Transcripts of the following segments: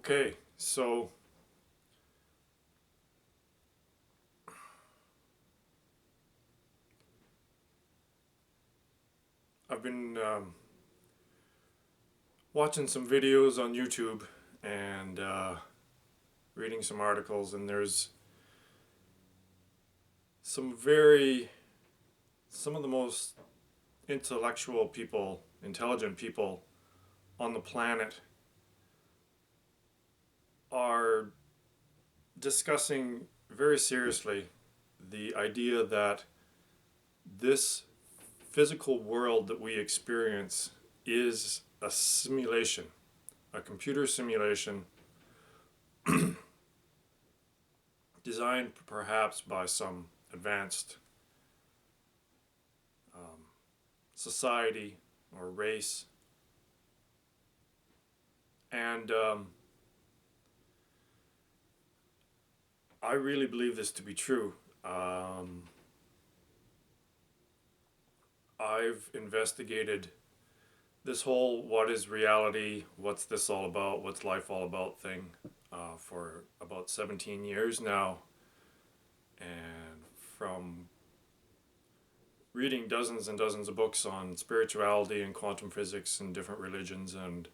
Okay, so I've been watching some videos on YouTube and reading some articles, and there's some of the most intelligent people on the planet are discussing very seriously the idea that this physical world that we experience is a simulation, a computer simulation designed perhaps by some advanced society or race. And I really believe this to be true. I've investigated this whole what is reality, what's this all about, what's life all about thing for about 17 years now. And from reading dozens and dozens of books on spirituality and quantum physics and different religions, and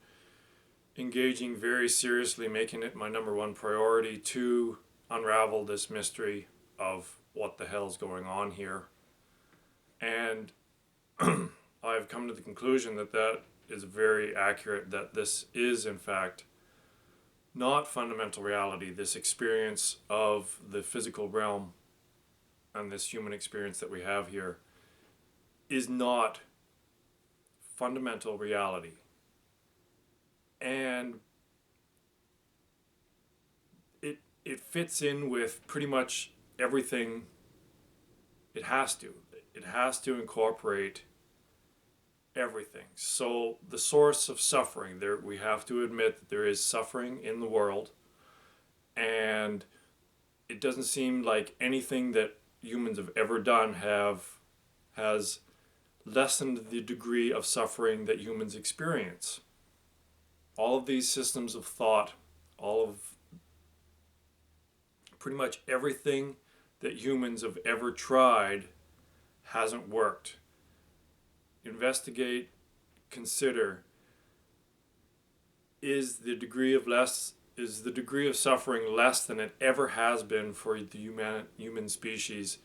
engaging very seriously, making it my number one priority to unravel this mystery of what the hell's going on here. And I've come to the conclusion that that is very accurate, that this is in fact not fundamental reality. This experience of the physical realm and this human experience that we have here is not fundamental reality. And it fits in with pretty much everything. It has to incorporate everything. So the source of suffering, there we have to admit that there is suffering in the world, and it doesn't seem like anything that humans have ever done has lessened the degree of suffering that humans experience. All of these systems of thought, all of pretty much everything that humans have ever tried hasn't worked. Investigate, consider, is the degree of suffering less than it ever has been for the human species?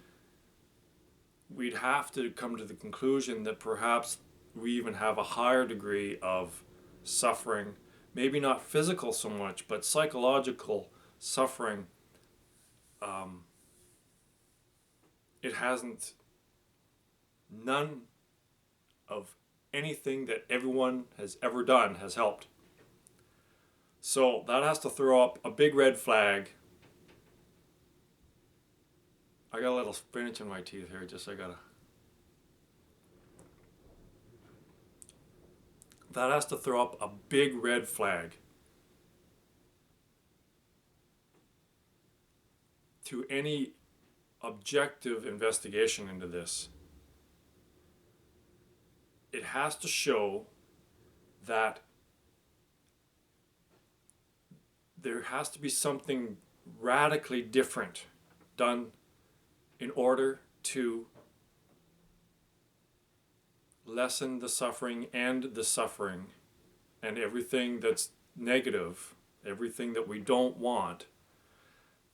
We'd have to come to the conclusion that perhaps we even have a higher degree of suffering, maybe not physical so much, but psychological suffering. It hasn't, none of anything that everyone has ever done has helped. So that has to throw up a big red flag. I got a little spinach in my teeth here, that has to throw up a big red flag to any objective investigation into this. It has to show that there has to be something radically different done in order to lessen the suffering and everything that's negative, everything that we don't want.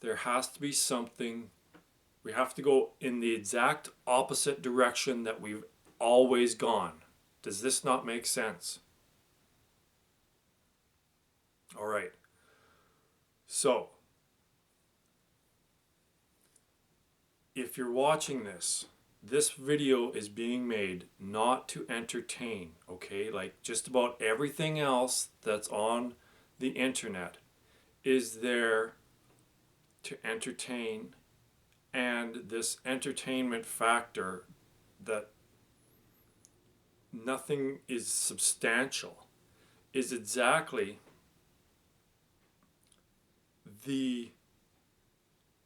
There has to be something. We have to go in the exact opposite direction that we've always gone. Does this not make sense? All right. So, if you're watching this video is being made not to entertain, okay? Like just about everything else that's on the internet is there to entertain, and this entertainment factor that nothing is substantial is exactly the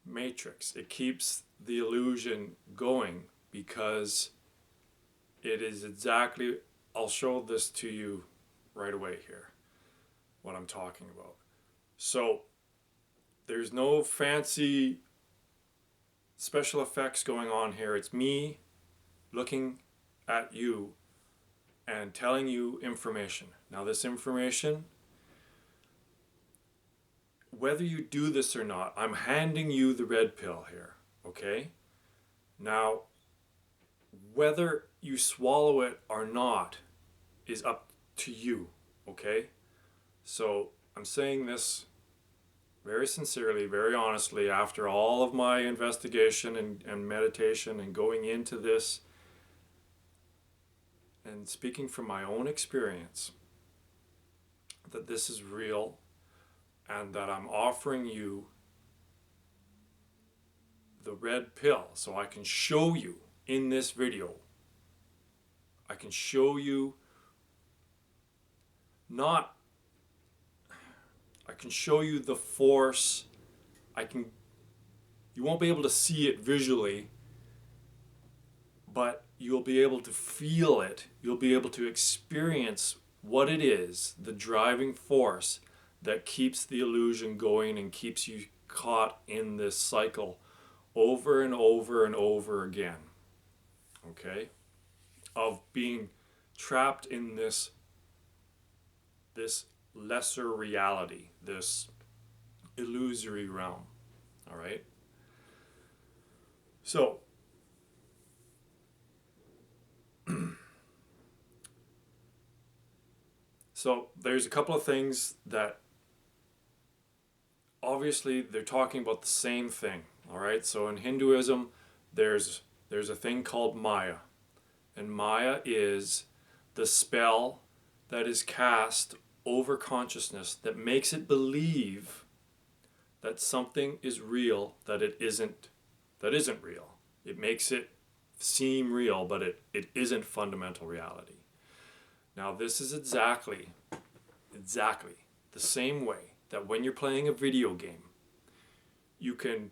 matrix. It keeps the illusion going because it is exactly, I'll show this to you right away here, what I'm talking about. So there's no fancy special effects going on here. It's me looking at you and telling you information. Now this information, whether you do this or not, I'm handing you the red pill here, okay? Now, whether you swallow it or not is up to you, okay? So I'm saying this very sincerely, very honestly, after all of my investigation and meditation and going into this and speaking from my own experience, that this is real and that I'm offering you the red pill so I can show you in this video. I can show you not, I can show you the force. You won't be able to see it visually, but you'll be able to feel it. You'll be able to experience what it is, the driving force that keeps the illusion going and keeps you caught in this cycle over and over and over again, okay, of being trapped in this lesser reality, this illusory realm, all right? So there's a couple of things that obviously they're talking about the same thing, all right? So in Hinduism, there's a thing called Maya, and Maya is the spell that is cast over consciousness that makes it believe that something is real that isn't real. It makes it seem real, but it isn't fundamental reality. Now this is exactly the same way that when you're playing a video game, you can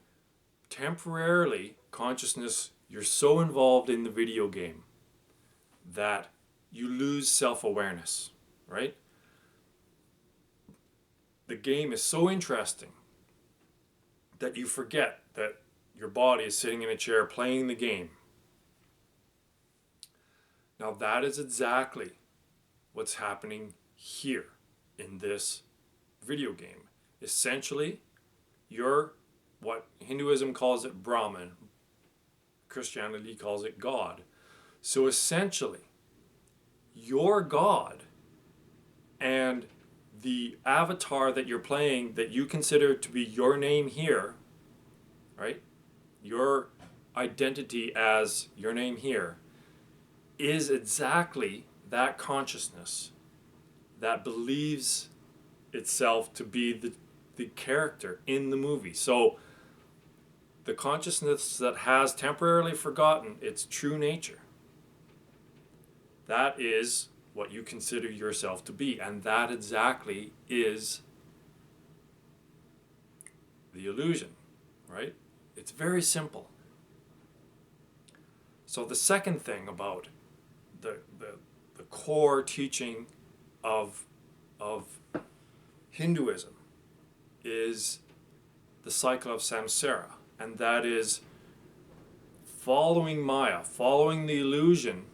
temporarily, consciousness, you're so involved in the video game that you lose self-awareness, right? The game is so interesting that you forget that your body is sitting in a chair playing the game. Now that is exactly what's happening here in this video game. Essentially, you're what Hinduism calls it Brahman, Christianity calls it God. So essentially, your God and the avatar that you're playing that you consider to be your name here, right? Your identity as your name here is exactly that consciousness that believes itself to be the character in the movie. So the consciousness that has temporarily forgotten its true nature, that is what you consider yourself to be, and that exactly is the illusion, right? It's very simple. So the second thing about the core teaching of Hinduism is the cycle of samsara, and that is following Maya, following the illusion.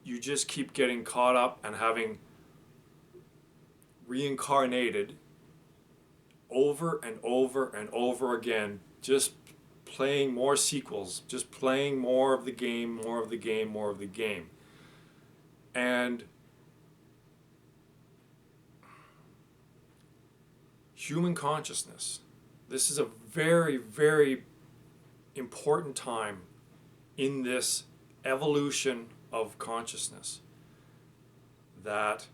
You just keep getting caught up and having reincarnated over and over and over again, just playing more sequels, just playing more of the game, more of the game, more of the game. And human consciousness, this is a very, very important time in this evolution of consciousness, that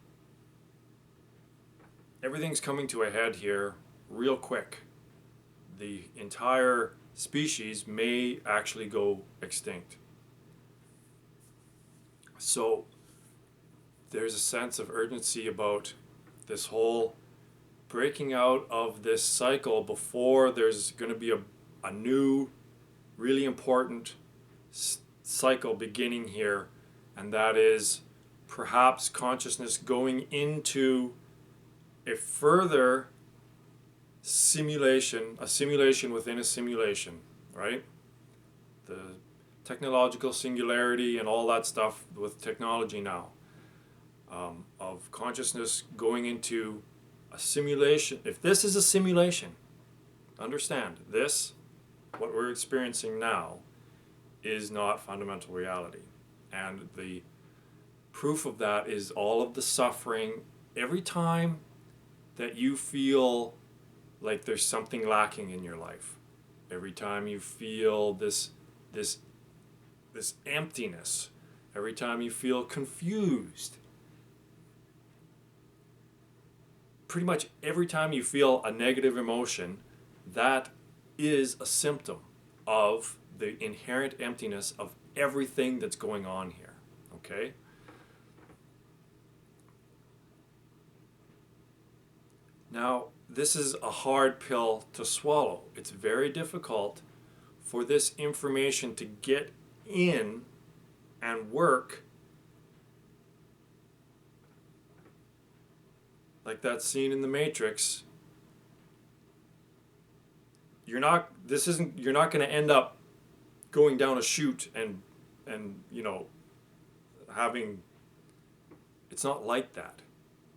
everything's coming to a head here real quick. The entire species may actually go extinct. So there's a sense of urgency about this whole breaking out of this cycle before there's going to be a new, really important cycle beginning here, and that is perhaps consciousness going into a further simulation, a simulation within a simulation, right? The technological singularity and all that stuff with technology now, of consciousness going into a simulation. If this is a simulation, understand this, what we're experiencing now, is not fundamental reality. And the proof of that is all of the suffering. Every time that you feel like there's something lacking in your life, every time you feel this emptiness, every time you feel confused, pretty much every time you feel a negative emotion, that is a symptom of the inherent emptiness of everything that's going on here. Okay? Now, this is a hard pill to swallow. It's very difficult for this information to get in and work like that scene in the Matrix. You're not going to end up going down a chute and having, it's not like that.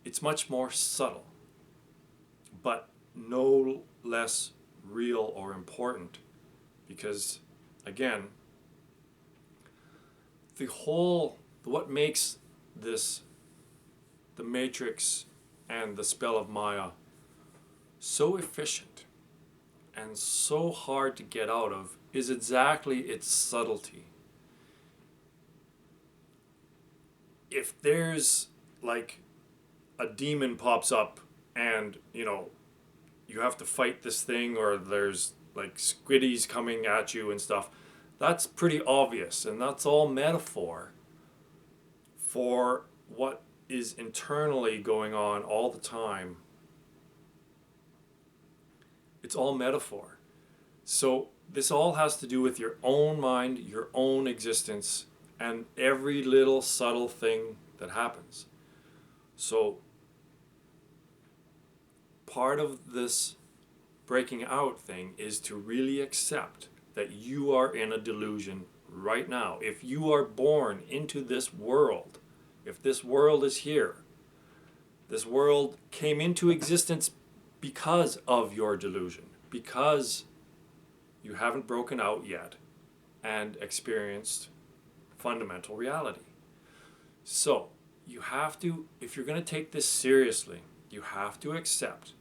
It's much more subtle, but no less real or important, because again, what makes this, the Matrix and the spell of Maya, so efficient and so hard to get out of is exactly its subtlety. If there's like a demon pops up and you have to fight this thing, or there's like squiddies coming at you and stuff, that's pretty obvious, and that's all metaphor for what is internally going on all the time. It's all metaphor. So this all has to do with your own mind, your own existence, and every little subtle thing that happens. So part of this breaking out thing is to really accept that you are in a delusion right now. If you are born into this world, if this world is here, this world came into existence because of your delusion, because you haven't broken out yet and experienced fundamental reality. So you have to, if you're going to take this seriously, you have to accept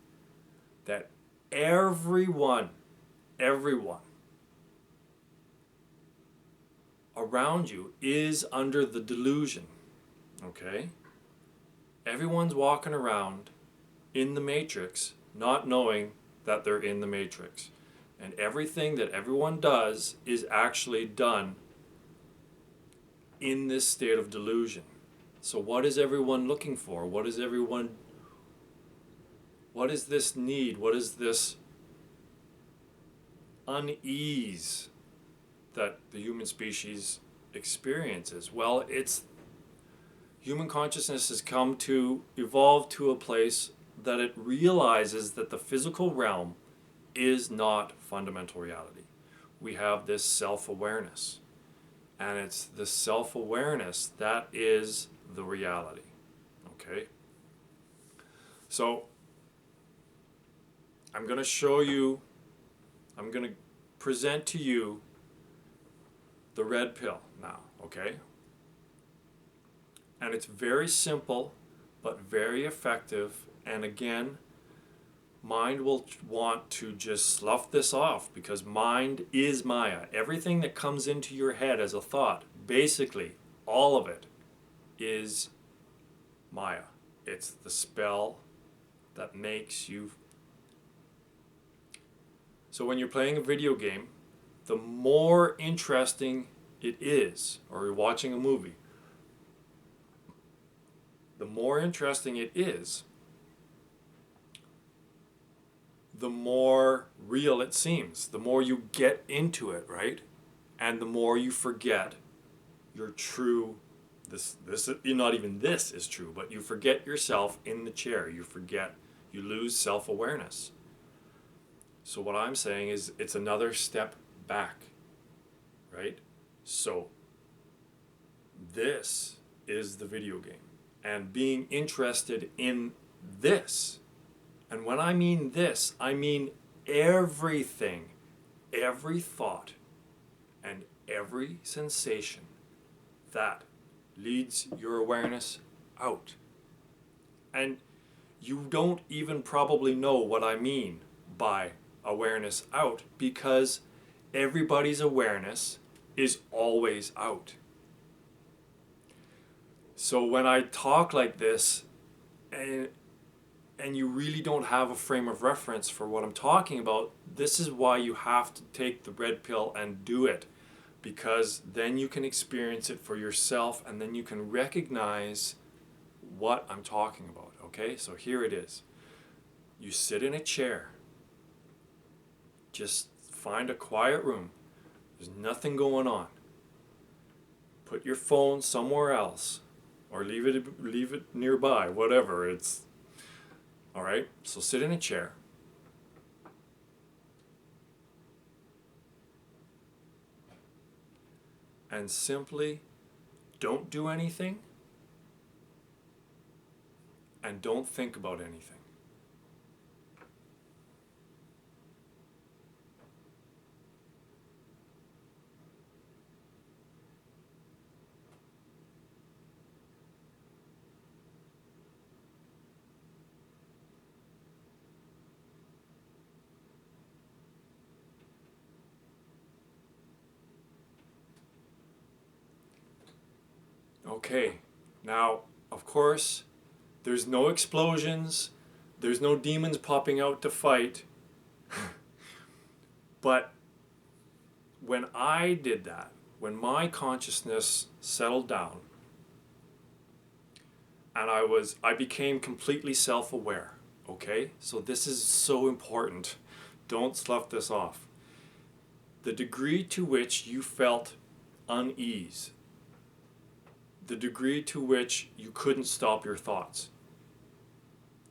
that everyone around you is under the delusion. Okay? Everyone's walking around in the Matrix not knowing that they're in the Matrix. And everything that everyone does is actually done in this state of delusion. So what is everyone looking for? What is this need? What is this unease that the human species experiences? Well, it's human consciousness has come to evolve to a place that it realizes that the physical realm is not fundamental reality. We have this self-awareness, and it's the self-awareness that is the reality. Okay? So I'm going to present to you the red pill now, okay? And it's very simple, but very effective. And again, mind will want to just slough this off, because mind is Maya. Everything that comes into your head as a thought, basically, all of it is Maya. It's the spell that makes you. So when you're playing a video game, the more interesting it is, or you're watching a movie, the more interesting it is, the more real it seems. The more you get into it, right? And the more you forget your true, not even this is true, but you forget yourself in the chair. You lose self-awareness. So what I'm saying is it's another step back, right? So this is the video game, and being interested in this. And when I mean this, I mean everything, every thought, and every sensation that leads your awareness out. And you don't even probably know what I mean by awareness out, because everybody's awareness is always out. So when I talk like this, and you really don't have a frame of reference for what I'm talking about, this is why you have to take the red pill and do it, because then you can experience it for yourself, and then you can recognize what I'm talking about. Okay, so here it is. You sit in a chair. Just find a quiet room. There's nothing going on. Put your phone somewhere else, or leave it nearby, whatever. It's all right. So sit in a chair. And simply don't do anything, and don't think about anything. Okay, now, of course, there's no explosions, there's no demons popping out to fight. But when I did that, when my consciousness settled down, and I became completely self-aware, okay? So this is so important. Don't slough this off. The degree to which you felt unease, the degree to which you couldn't stop your thoughts.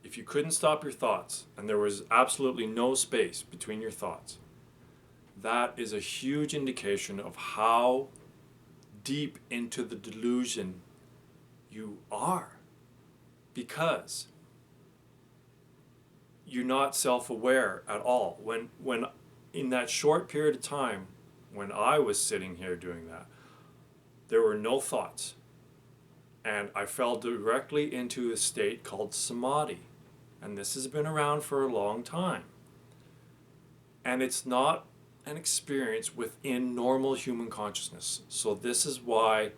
If you couldn't stop your thoughts, and there was absolutely no space between your thoughts, that is a huge indication of how deep into the delusion you are, because you're not self-aware at all. When in that short period of time when I was sitting here doing that, there were no thoughts, and I fell directly into a state called samadhi, and this has been around for a long time, and it's not an experience within normal human consciousness. So this is why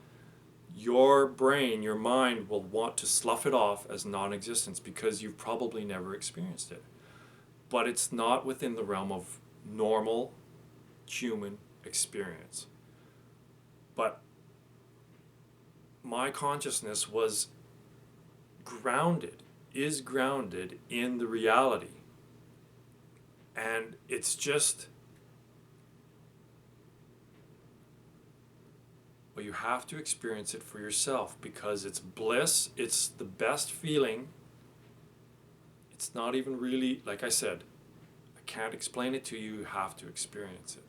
your brain, your mind, will want to slough it off as non-existence, because you've probably never experienced it. But it's not within the realm of normal human experience. But my consciousness was grounded, is grounded in the reality. And it's just, well, you have to experience it for yourself, because it's bliss, it's the best feeling. It's not even really, like I said, I can't explain it to you, you have to experience it.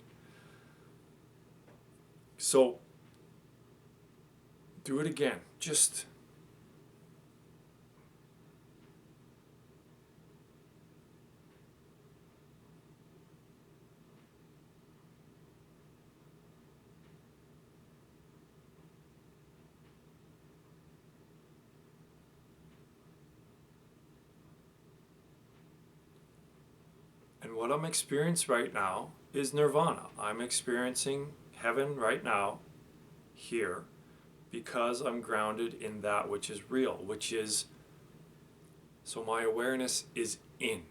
So, do it again, just and what I'm experiencing right now is nirvana. I'm experiencing heaven right now, here, because I'm grounded in that which is real, which is, so my awareness is in.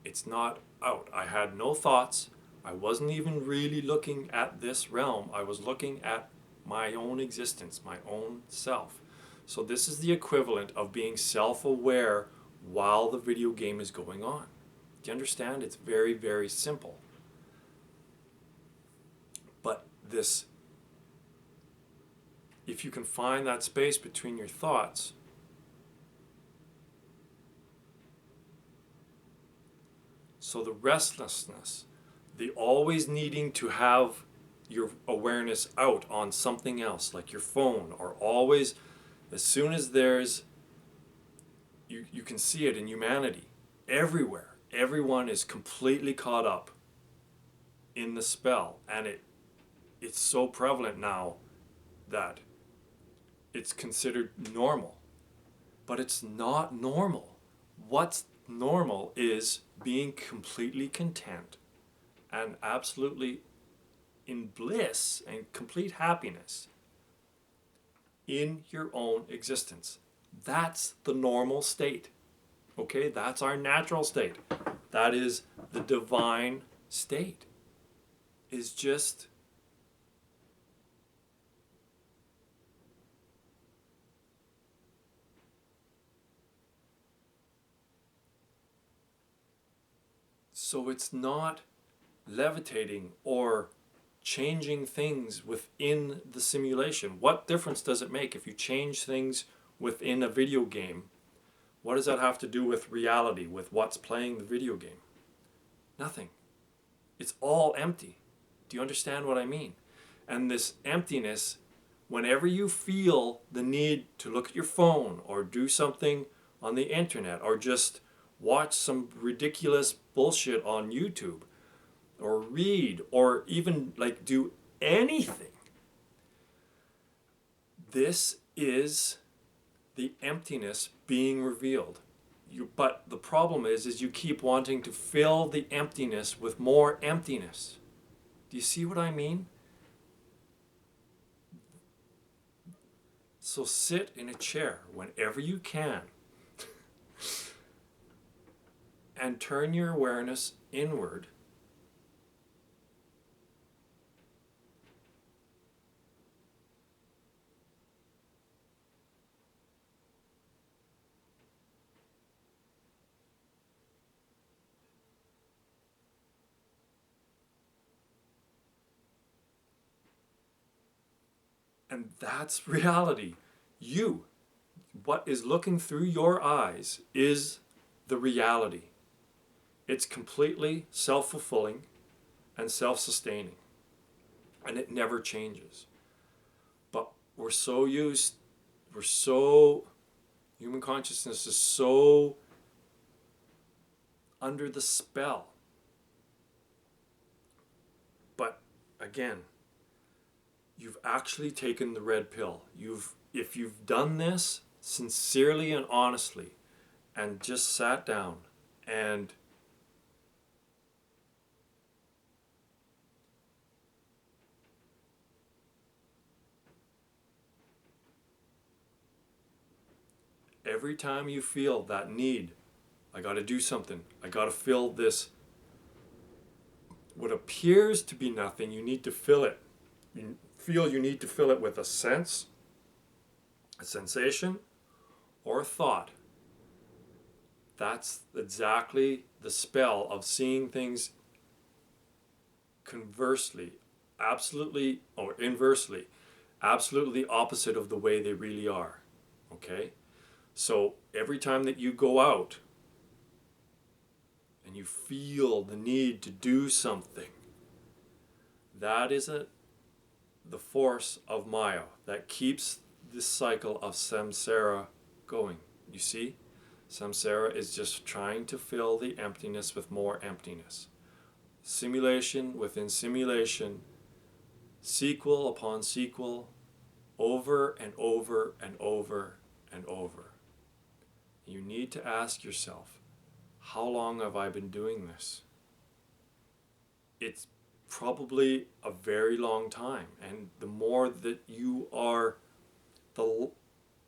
It's not out. I had no thoughts. I wasn't even really looking at this realm. I was looking at my own existence, my own self. So this is the equivalent of being self-aware while the video game is going on. Do you understand? It's very, very simple. But this, if you can find that space between your thoughts, So the restlessness, the always needing to have your awareness out on something else, like your phone, or always, as soon as there's, you can see it in humanity, everywhere. Everyone is completely caught up in the spell, and it's so prevalent now that it's considered normal. But it's not normal. What's normal is being completely content and absolutely in bliss and complete happiness in your own existence. That's the normal state. Okay? That's our natural state. That is the divine state. Is just so it's not levitating or changing things within the simulation. What difference does it make if you change things within a video game? What does that have to do with reality, with what's playing the video game? Nothing. It's all empty. Do you understand what I mean? And this emptiness, whenever you feel the need to look at your phone or do something on the internet or just watch some ridiculous bullshit on YouTube or read or even like do anything, this is the emptiness being revealed. But the problem is you keep wanting to fill the emptiness with more emptiness. Do you see what I mean? So sit in a chair whenever you can and turn your awareness inward. And that's reality. You, what is looking through your eyes is the reality. It's completely self-fulfilling and self-sustaining. And it never changes. But we're so human consciousness is so under the spell. But again, you've actually taken the red pill. If you've done this sincerely and honestly and just sat down and every time you feel that need, I got to do something, I got to fill this, what appears to be nothing, you need to fill it. You need to fill it with a sense, a sensation, or a thought. That's exactly the spell of seeing things conversely, absolutely, or inversely, absolutely the opposite of the way they really are. Okay? So every time that you go out and you feel the need to do something, that is the force of Maya that keeps this cycle of samsara going. You see? Samsara is just trying to fill the emptiness with more emptiness. Simulation within simulation, sequel upon sequel, over and over and over and over. You need to ask yourself, how long have I been doing this? It's probably a very long time, and the more that you are, the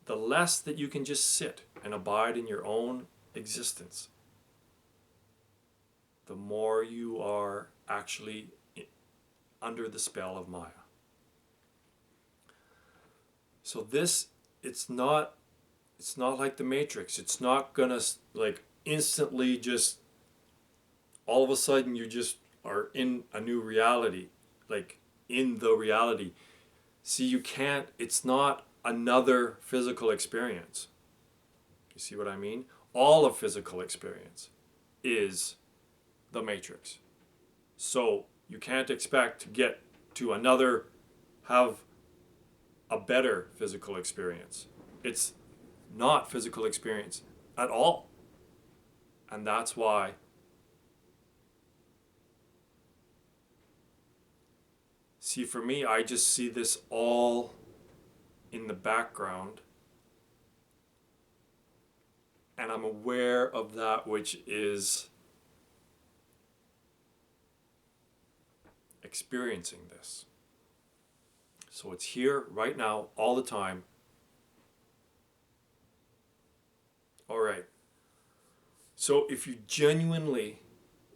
less that you can just sit and abide in your own existence, the more you are actually under the spell of Maya. So this, it's not like the Matrix. It's not gonna like instantly just all of a sudden you just are in a new reality, like in the reality. See, you can't, it's not another physical experience. You see what I mean? All of physical experience is the matrix. So you can't expect to get to another, have a better physical experience. It's not physical experience at all. And that's why see, for me, I just see this all in the background, and I'm aware of that which is experiencing this. So it's here right now, all the time. All right. So if you genuinely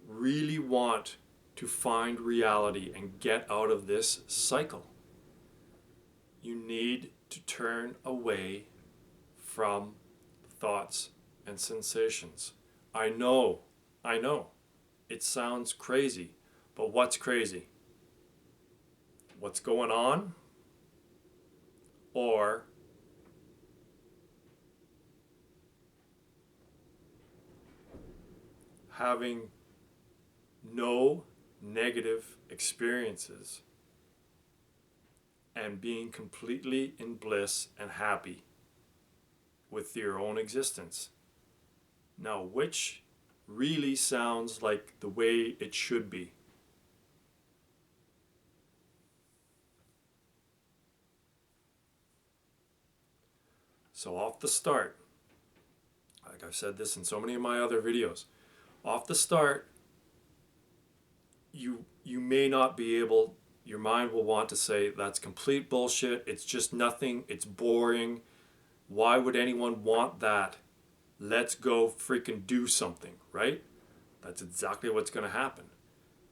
really want to find reality and get out of this cycle, you need to turn away from thoughts and sensations. I know, it sounds crazy, but what's crazy? What's going on? Or having no negative experiences and being completely in bliss and happy with your own existence. Now, which really sounds like the way it should be? So off the start, like I've said this in so many of my other videos, off the start, you may not be able, your mind will want to say, that's complete bullshit, it's just nothing, it's boring, why would anyone want that? Let's go freaking do something, right? That's exactly what's going to happen.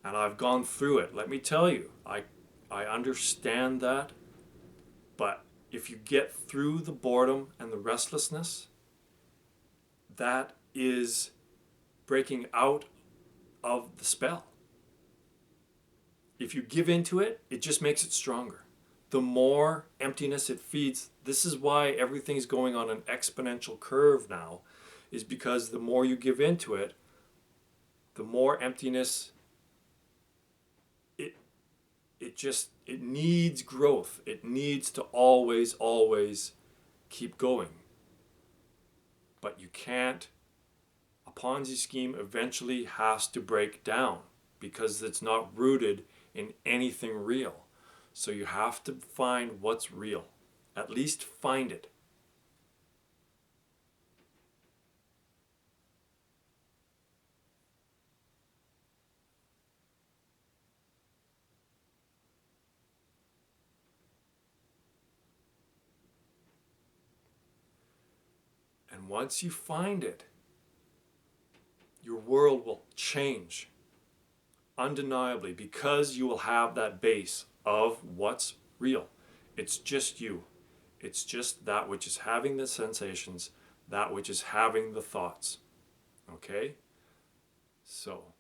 And I've gone through it. Let me tell you, I understand that. But if you get through the boredom and the restlessness, that is breaking out of the spell. If you give into it, it just makes it stronger. The more emptiness it feeds, this is why everything's going on an exponential curve now, is because the more you give into it, the more emptiness it needs growth. It needs to always keep going. But you can't, a Ponzi scheme eventually has to break down because it's not rooted in anything real. So you have to find what's real. At least find it. And once you find it, your world will change undeniably because you will have that base of what's real. It's just you. It's just that which is having the sensations, that which is having the thoughts. Okay? So,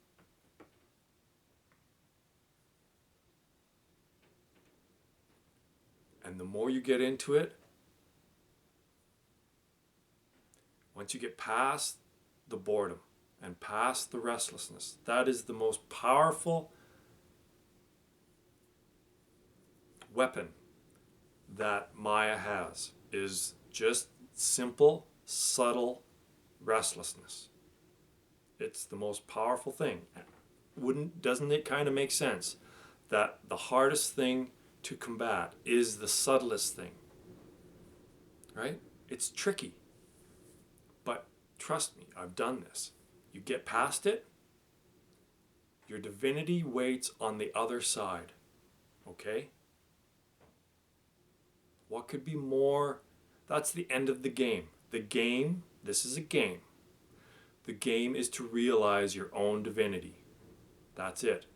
and the more you get into it, once you get past the boredom and past the restlessness, that is the most powerful weapon that Maya has, is just simple, subtle restlessness. It's the most powerful thing. Doesn't it kind of make sense that the hardest thing to combat is the subtlest thing? Right? It's tricky. But trust me, I've done this. You get past it, your divinity waits on the other side. Okay? What could be more? That's the end of the game. The game, this is a game. The game is to realize your own divinity. That's it.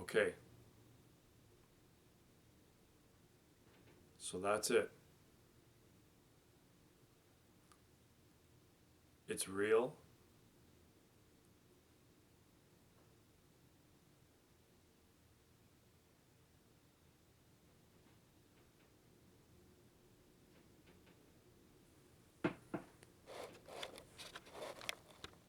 Okay. So that's it. It's real.